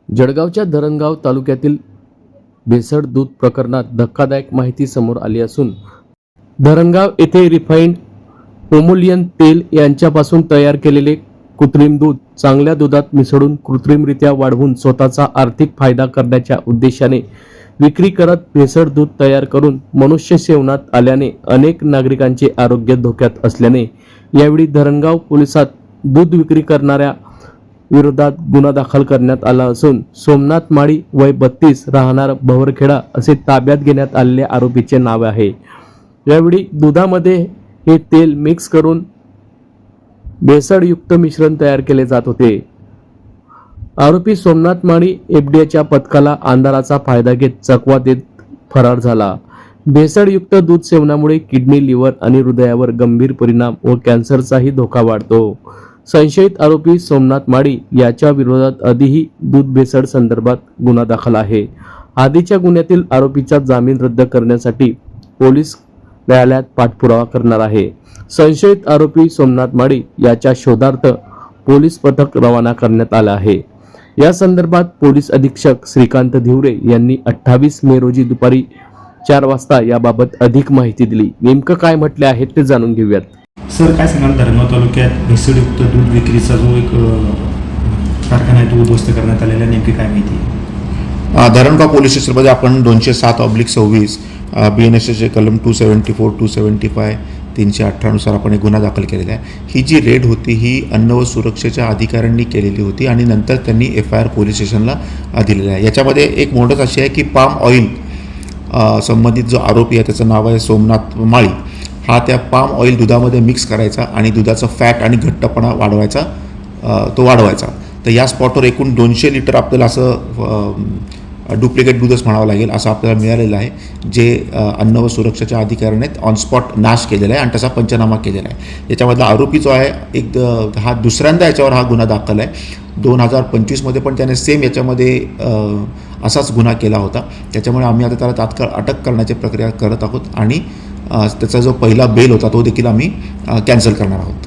जळगावच्या धरणगाव तालुक्यातील भेसळ दूध प्रकरणात धक्कादायक माहिती समोर आली असून धरणगाव येथे रिफाइंड पोमोलियन तेल यांच्यापासून तयार केलेले कृत्रिम दूध चांगल्या दुधात मिसळून कृत्रिमरित्या वाढवून स्वतःचा आर्थिक फायदा करण्याच्या उद्देशाने विक्री करत भेसळ दूध तयार करून मनुष्य सेवनात आल्याने अनेक नागरिकांचे आरोग्य धोक्यात असल्याने यावेळी धरणगाव पोलिसात दूध विक्री करणाऱ्या विरोधात गुन्हा दाखल करण्यात आला असून सोमनाथ माळी वय 32 राहणार भवरखेडा असे ताब्यात घेण्यात आलेल्या आरोपीचे नाव आहे। यावेळी दुधामध्ये हे तेल मिक्स करून भेसळयुक्त मिश्रण तयार केले जात होते। आरोपी सोमनाथ माळी एफडीएच्या पथकाला अंधाराचा फायदा घेत चकवा देत फरार झाला। भेसळयुक्त दूध सेवनामुळे किडनी, लिव्हर आणि हृदयावर गंभीर परिणाम व कॅन्सरचाही धोका वाढतो। संशयित आरोपी सोमनाथ माळी याच्या विरोधात आधीही दूध भेसळ संदर्भात गुन्हा दाखल आहे। आधीच्या गुन्ह्यातील आरोपीचा जामीन रद्द करण्यासाठी पोलीस न्यायालयात पाठपुरावा करणार आहे। संशयित आरोपी सोमनाथ माळी याच्या शोधार्थ पोलीस पथक रवाना करण्यात आले आहे। या संदर्भात पोलीस अधीक्षक श्रीकांत धिवरे यांनी 28 मे रोजी दुपारी 4 वाजता याबाबत अधिक माहिती दिली। नेमकं काय म्हटले आहे ते जाणून घेऊयात। सर, काय सांगाल धरणगाव तालुक्यात भेसळयुक्त दूध विक्रीचा जो एक कारखाना आहे तो उद्ध्वस्त करण्यात आलेला, नेमकी काय माहिती आहे? धरणगाव पोलीस स्टेशनमध्ये आपण 207/26 BNSचे कलम 274, 275, 318 नुसार आपण एक गुन्हा दाखल केलेला आहे। ही जी रेड होती ही अन्न व सुरक्षेच्या अधिकाऱ्यांनी केलेली होती आणि नंतर त्यांनी FIR पोलीस स्टेशनला दिलेला आहे। याच्यामध्ये एक मोडच अशी आहे की पाम ऑइल संबंधित जो आरोपी आहे त्याचं नाव आहे सोमनाथ माळी, हा त्या पाम ऑइल दुधामध्ये मिक्स करायचा आणि दुधाचं फॅट आणि घट्टपणा वाढवायचा। तर या स्पॉटवर एकूण 200 लिटर आपल्याला असं डुप्लिकेट दूधच म्हणावं लागेल असं आपल्याला मिळालेलं आहे, जे अन्न व सुरक्षेच्या अधिकाऱ्याने ऑन स्पॉट नाश केलेला आहे आणि त्याचा पंचनामा केलेला आहे। याच्यामधला आरोपी जो आहे हा दुसऱ्यांदा याच्यावर हा गुन्हा दाखल आहे। 2025 पण त्याने सेम याच्यामध्ये असाच गुन्हा केला होता। त्याच्यामुळे आम्ही आता त्याला तात्काळ अटक करण्याची प्रक्रिया करत आहोत आणि त्याचा जो पहिला बेल होता तो देखील आम्ही कॅन्सल करणार आहोत।